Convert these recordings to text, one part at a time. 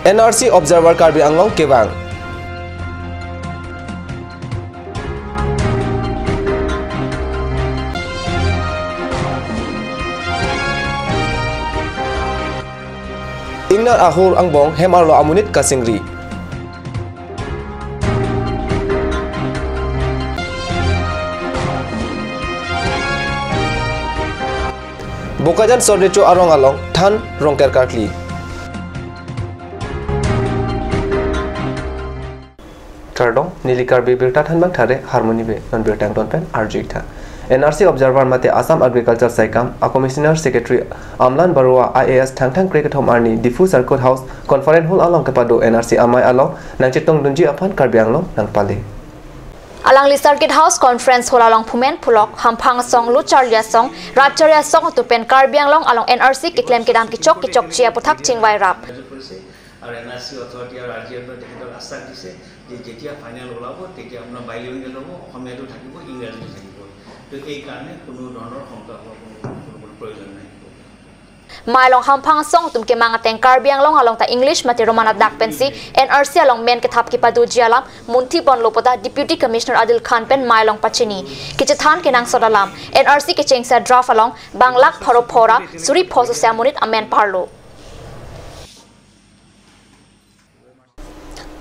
NRC Observer Karbi Anglong Kebang. Ingnar ahur angbong hemarlo amunit kasingri. Bokajan sordecho arong along than rongker karkli. Tardong nili Karbi birta than bang thare harmony be non birtang don pen arjita. NRC Observer mate Assam Agriculture Saikam, a Commissioner Secretary Amlan Barua IAS Tangtang Cricket Home Arni, Diffuse Circuit House, Conference Hall along Kapado NRC Amai along, Nang Chitong Dunji upon Karbi Anglong, Nang Pali. Alang li Circuit House Conference Hall along Pumen Pulok, Hampang Song, Lucharlia Song, Rapcharia Song to Pen Karbi Anglong along NRC Kiklem Kidam Kichok Chia Putak Chingwai Rap. Our NRC authority or RGM technical assent is a Jetia final Olavo, take up no bilingual, Homedo Takibo, English. Mailong hampang song tum ke mga teng Karbi Anglong along ta English mati Roman of Dak Pensi NRC along men ketap ki padu jialam munti bon lopota Deputy Commissioner Adil Khan pen mailong pachini kichathan kenang sodalam NRC ke chengsa draft along banglak phoropora suri phoso samunit amen parlo.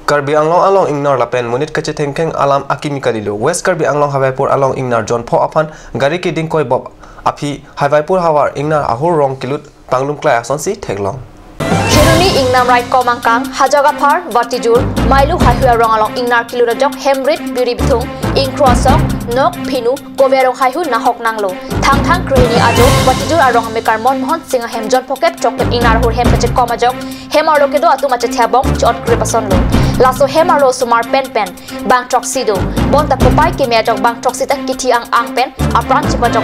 Karbi Anglong along Ingnar Lapen munit kachetengkeng alam akimika dilo West Karbi Anglong Havaipur along Ingnar John Po apan gari ki dingkoi bob api Havaipur Hawar Ingnar ahur rong kilut panglum klaya sonsi teglong Kiruni Ingnam right komangkang Hajagapar Vatijur Mailu Haihu rong along Ingnar kilurajok Hemrit Biri Bitung Ingkrosok Nok Pinu Koverong Haihu Nahok Nanglo Thang Kreni Ajo Vatijur arong Mekar Monmohon Singa Hem John Poket Choket Ingnar hur Hem Pachet Komajok Hemar Lokedo Atu Machet Habong Chot Kripasonlo Laso Hemaro Sumar Pen Bang Troxido Bonta Kopai Kemejok Bang Troxita Kiti Ang Pen Apran Chipajok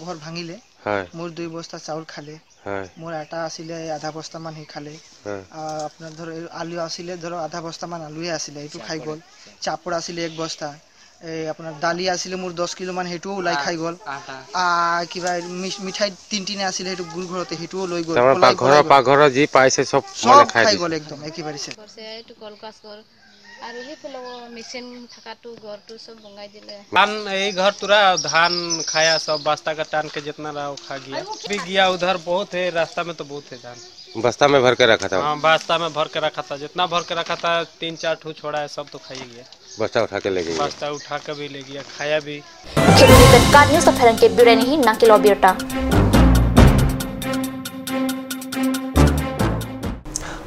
ঘর ভাঙিলে মোর 2 বস্তা চাউল খালে মোর আটা আসিলে আধা বস্তা মান হে খালে আপনার ধরো আলু আসিলে ধরো আধা বস্তা মান আলুই আসিলে এটু খাই গল চাপড় আসিলে 1 বস্তা এই আপনার ডালি আসিলে মোর 10 কিলো মান হেটু লাই খাই গল কিবা মিঠাই 3 আসিলে হেটু গুড় ঘরতে হেটু লই গল পাঘর জি পাইছে সব মানে খাই গল একদম একেবারে সে একটু কলকাস কর আর ওই ফলো মেশিন থাকাটু ঘরটু সব বঙ্গাই দিলে धान এই घर तुरा धान खाया सब बस्ता का टान के जितना रहा खा गया भी गया उधर बहुत है रास्ता में तो बहुत है धान बस्ता में भर के रखा था हां बस्ता में भर के रखा था जितना भर के रखा था 3-4 ठो छोड़ा है सब तो खा ही गया बस्ता उठा के ले गया बस्ता उठा के भी ले गया खाया भी Kiruni pen kad news of Helen ke bireni hin nang kilo birta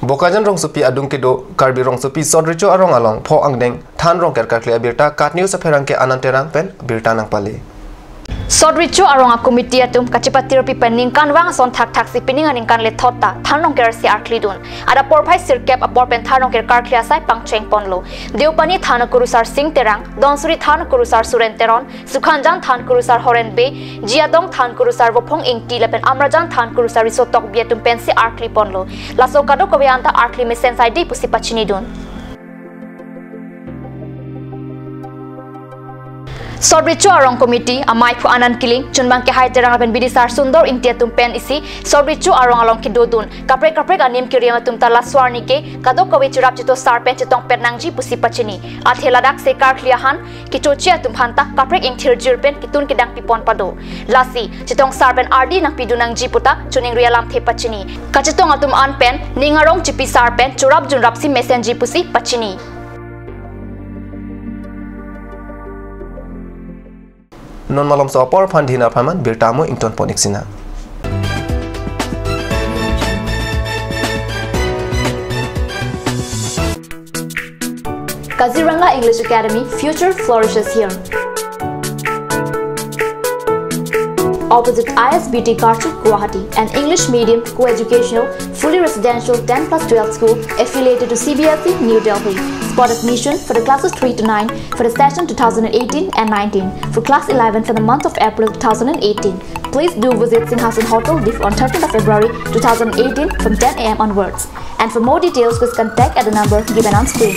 Bokajan rong supi adung kido Karbi rong supi sodricho arong along pho angdeng than rong ker kaklia birta kat news of herang ke ananterang pen birta nang pali Sodricho arong a committee atum kachipatir pi pening kan wang son thak si pining aning kan le thota thanong ker si arklidun ada porphai sirkep apor pen thanong ker karklia sai pangcheng ponlo deupani thana kurusar sing terang donsuri thana kurusar suren teron sukhanjang than kurusar horen be jiadong than kurusar bophong ingti lepen amrajang than kurusar risotok biatum pen si arkli ponlo laso kado kobe anta arkli mesen sai di pusi pachini dun Sodricho arong committee amai phu anan killing chunbang ke hai terang pen bidisar sundor intia tum pen isi Sodricho arong along ki dodun kapre anim kiriama tum tala swarni ke kado kowe churap chito sar pen chitong pernangji pusi pachini athela dak se kar khliahan ki chochia tum phanta kapre ing thirjir pen kitun kidang pipon pado lasi chitong sar pen rd nang pidunang ji puta chuning rialam the pachini kachitong atum an pen ningarong chipi sar pen churap jun rapsi messenji pusi pachini non malom so apor phandina phaman birtamo ington poniksina Kaziranga English Academy future flourishes here opposite ISBT Karchuk, Guwahati, an English medium co-educational fully residential 10+12 school affiliated to CBSE New Delhi. Spot admission for the classes 3 to 9 for the session 2018 and 19 for class 11 for the month of April 2018. Please do visit Singhasan Hotel on 13th of February 2018 from 10 AM onwards. And for more details, please contact at the number given on screen.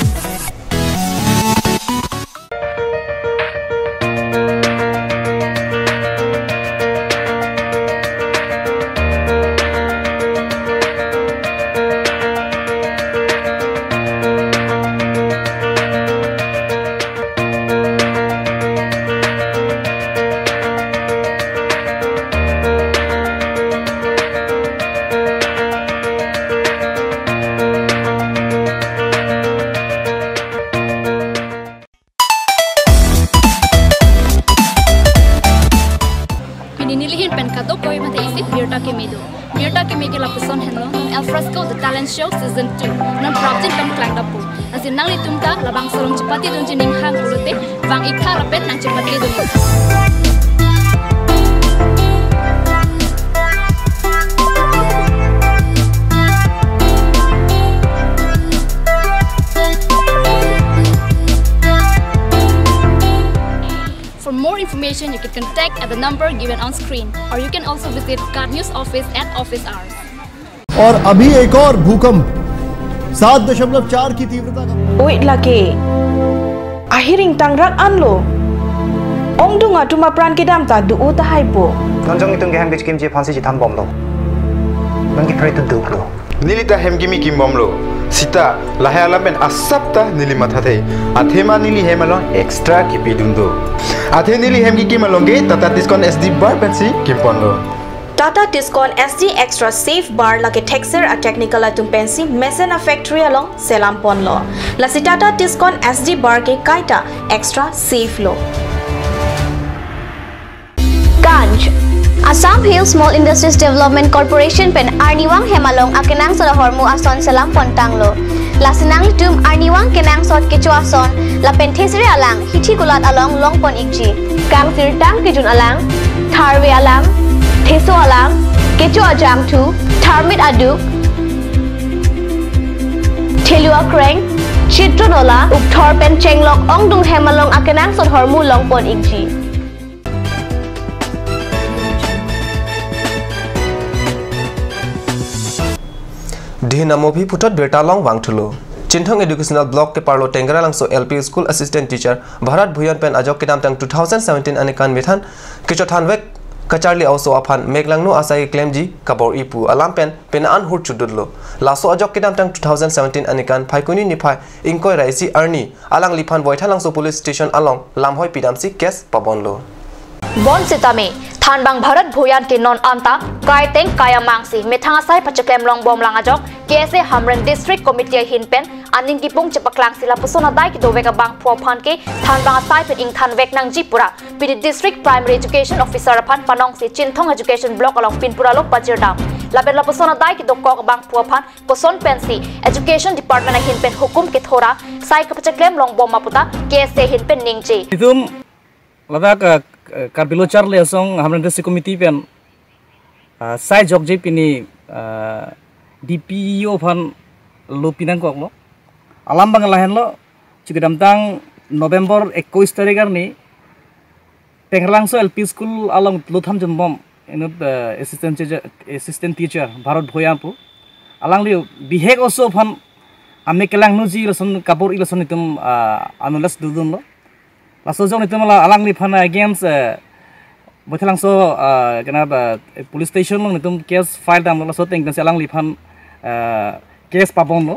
nilihin pen kato koi mate isi Mirta Kemedo. Mirta Kemege la person henlo El Fresco The Talent Show Season 2. Non project pen klang dapu. Asin nang litumta labang solong cepati dun jining hang urute bang ikha rapet nang cepati dun. For more information, you can contact at the number given on screen, or you can also visit Card News office at office hours. और अभी एक और भूकंप 7.4 की तीव्रता का Wait lagi. Ahiring tangrak anlo. Ong dunga tuma pran kedam ta du uta haipo. Nonjong itong geham bitch kimji phansi ji tham bom lo. Nangki pray to duk lo. Nilita hem gimi kim bom lo. Sita lahaya lamen asapta nili mathate. Athema nili hemalon extra kipidundo. Athe nili hem ki kimalonge Tata Tiscon SD bar pensi kimpon lo. Tata Tiscon SD Extra Safe Bar lagi texture a technical atum pensi Mesena Factory along Selampon lo. Lasi Tata Tiscon SD Bar ke kaita extra safe lo. Ganj Assam Hill Small Industries Development Corporation pen Arniwang Hemalong akenang sa hormu ason Selampon tanglo. Lasinang litum Arniwang kenang sot kecu ason la penthesire alang hithi gulat along longpon ikji. Kang tirtang kijun alang Karbi alang Teso alang, kecu ajam tu, tarmit aduk, telua kreng, citro dola, uktor pen cenglok ong dung hemalong akenang sot hormu longpon ikji. Dihinamobi putot bertalong wangtulo. Cinthong Educational Block ke Parlo Tenggara langso LP School Assistant Teacher Bharat Bhuyan pen ajok kinam tang 2017 anikan mithan kechothanwek Kacharli also apan meglangno asai claim ji kabor ipu alam pen penaan hur chududlo laso ajok kidam tang 2017 anikan phaikuni niphai ingkoi raisi arni alang liphan boithalang so police station along lamhoi pidamsi case pabonlo Bon sitame thanbang Bharat Bhuyan ke non anta kai teng kaya mangsi methanga sai pachaklem long bom lang ajok kese Hamran District Committee hinpen aning kipung chapaklang sila pusona dai ki doveka bang phophan ke thanbang sai pen ing than vek nang jipura PD District Primary Education Officer phan panong si Chinthong Education Block along Pinpura lok Pachirdam laben la pusona dai ki dokok bang phophan poson pensi Education Department a hinpen hukum ke thora sai ka pachaklem long bom maputa kese hinpen ningje idum ladak Karbilo Charlie asong Hamran District Committee pen sai jokje pini DPO phan lo pinang kok lo alam bang lahen lo cikidam tang November 21 tarik ni Tengrangso LP School along Lutham Jambom inut assistant teacher Bharat Bhuyan pu alang li bihek also phan ame kelang nuji lason kapur ilason itum anulas dudun lo laso jong itum alang li phan against bothelang so kenapa police station lo itum case file dam lo so teng alang li phan case pabon lo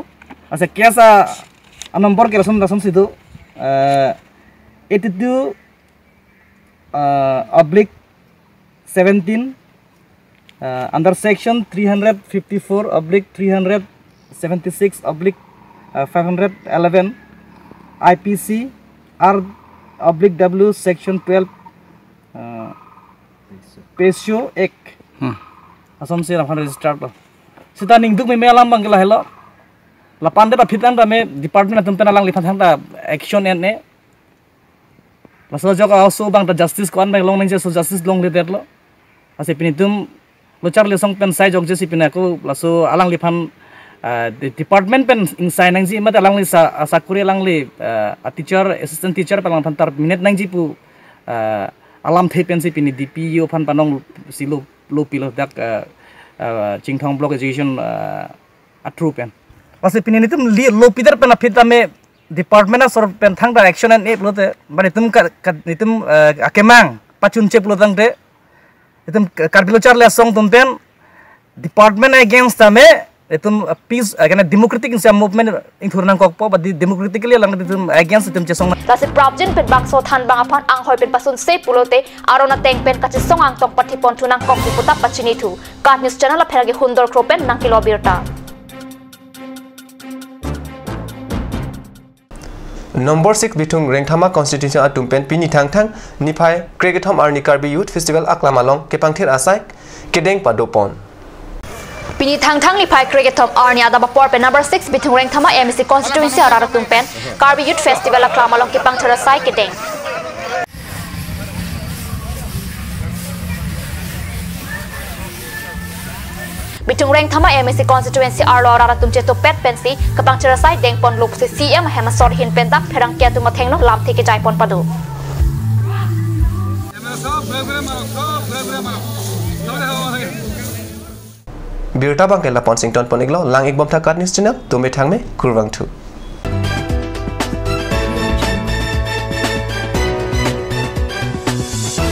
ase case a number ke lason sidu 82 oblique 17 under section 354 oblique 376 oblique 511 IPC R oblique W section 12 Pesio Ek asam se rafan register lo sita ningduk me melam bangla helo lapan de phitan da me department atum penalang liphan thang action ne laso jok also bang the justice kon bang long nang so justice long le lo ase pinitum lochar le song pen sai jok je sipina ko laso alang liphan the department pen insai nang ji mat alang li sakuri alang li a teacher assistant teacher palang phantar minute nang ji pu alam thei pen sipini DPO phan panong silo lo pilo dak Chinthong Block Education atru pen ase pinitum li lo pider pen afita me department sor pen thang da action and lote bani tum nitum akemang pachun chep lotang te itum Karbilo Charlie song tum pen department against me itum peace kana democratic in movement in thurnang kokpo but democratically lang itum against itum chesong kasi project pen bang so than bang aphan ang hoi pen pasun se pulote arona teng pen kachi song ang tong pathi pon thunang kok diputa pachini thu Card News channel la pherage hundor kropen nang kilobirta Number 6 bitung rengthama constitution atumpen pini thang niphai Kregetom arni Karbi Youth Festival aklamalong kepangthir asai kedeng padopon Pini thang niphai Kregetom arni adaba porpe number 6 bitung rengthama MEC constituency arara tumpen Karbi Youth Festival aklamalong kepangthir asai kedeng Bitung reng thama MEC constituency arlo rara tumche to pet pensi kapang cerasai deng pon lup se CM hemasor hin pentak pherang kya tuma thengno lam theke jai pon padu Birta bangke la Ponsington poniglo lang ik bom thakat news channel tume thangme kurwang thu